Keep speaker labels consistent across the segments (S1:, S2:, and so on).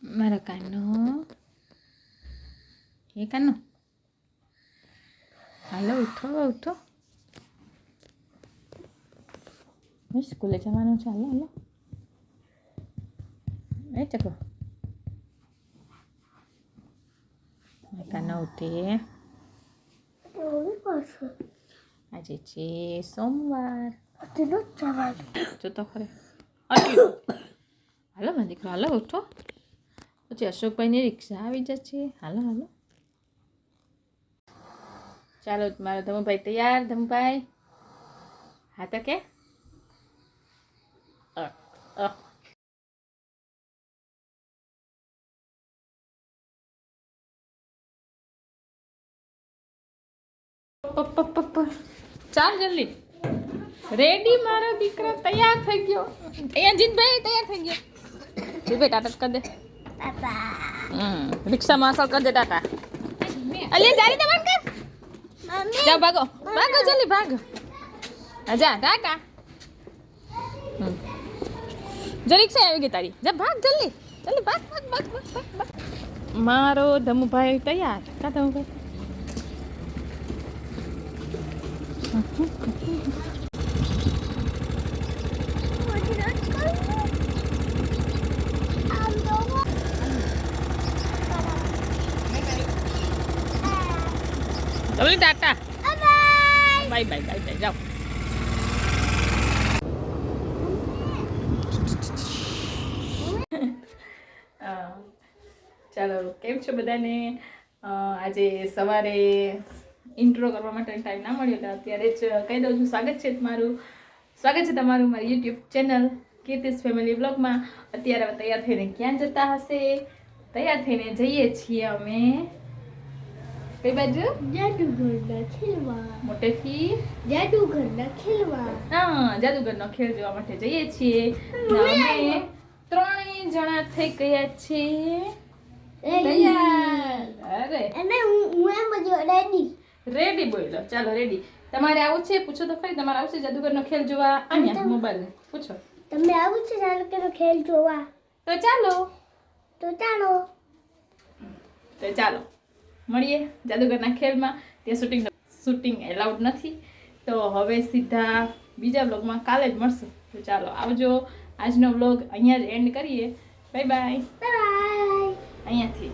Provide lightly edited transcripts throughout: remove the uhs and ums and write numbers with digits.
S1: મારો કાનો એ કાનો હાલો ઉઠો ઉઠો સ્કૂલે જવાનું છે હાલો હાલો એ ચકો કાનો ઉઠે આજે છે સોમવાર જો તો ખરે હાલો મારો દીકરો હાલો ઉઠો પછી અશોકભાઈની રિક્ષા આવી જશે હાલો હાલો ચાલો મારો ધમુભાઈ તૈયાર ધમુભાઈ હા તો કે ચાલ જલ્દી રેડી મારો દીકરો તૈયાર થઈ ગયો અહીંયા જીતભાઈ તૈયાર થઈ ગયો જીતભાઈ ટાટા કરી દે રિક્ષામાં અસર કરી દે ટાટા અલી જારી દે બંધ કર જાઓ ભાગો ભાગો જલ્દી ભાગો જા ટાટા જો રિક્ષા આવી ગઈ તારી જા ભાગ જલ્દી જલ્દી ભાગ ભાગ ભાગ ભાગ ભાગ મારો ધમુભાઈ તૈયાર કા ધમુભાઈ चलो tata bye bye bye bye जाओ ચાલો કેમ છો બધાને આજે સવારે ઇન્ટ્રો કરવા માટે ટાઈમ ના મળ્યો એટલે અત્યારે જ કહી દઉં છું સ્વાગત છે તમારું મારી યુટ્યુબ ચેનલ કીર્તિસ ફેમિલી બ્લોગમાં અત્યારે તૈયાર થઈને ક્યાં જતા હશે તૈયાર થઈને જઈએ છીએ અમે કઈ બાજુ
S2: જાદુગરના ખેલવા
S1: મોટેથી
S2: જાદુગરના ખેલવા
S1: હા જાદુગરનો ખેલ જોવા માટે જઈએ છીએ અમે 3 જણા થઈ ગયા છીએ તૈયાર અરે
S2: અને હું એમ બધું
S1: રેડી બોલો ચાલો રેડી તમારે આવું છે પૂછો તો ખરી તમારે આવશે જાદુગરનો ખેલ જોવા અહીંયા મોબાઈલ પૂછો
S2: તમને આવું છે જાદુગરનો ખેલ જોવા
S1: તો ચાલો મળીએ જાદુગરના ખેલમાં ત્યાં શૂટિંગ એલાઉડ નથી તો હવે સીધા બીજા બ્લોગમાં કાલે જ મળશું તો ચાલો આવજો આજનો બ્લોગ અહીંયા જ એન્ડ કરીએ બાય બાય અહીંયાથી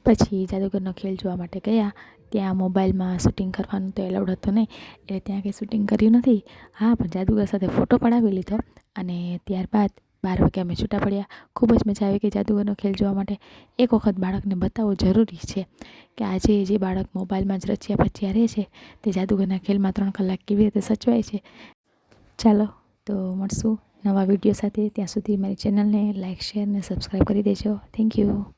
S1: પછી જાદુગરનો ખેલ જોવા માટે ગયા ત્યાં મોબાઈલમાં શૂટિંગ કરવાનું તો એલાઉડ હતું નહીં એટલે ત્યાં કંઈ શૂટિંગ કર્યું નથી હા પણ જાદુગર સાથે ફોટો પડાવી લીધો અને ત્યારબાદ 12 વાગે અમે છૂટા પડ્યા ખૂબ જ મજા આવી ગઈ જાદુગરનો ખેલ જોવા માટે એક વખત બાળકને બતાવવું જરૂરી છે કે આજે જે બાળક મોબાઈલમાં જ રચ્યા પચ્યા રહે છે તે જાદુગરના ખેલમાં 3 કલાક કેવી રીતે સચવાય છે ચાલો તો મળશું નવા વિડીયો સાથે ત્યાં સુધી મારી ચેનલને લાઇક શેર અને સબસ્ક્રાઈબ કરી દેજો થેન્ક યુ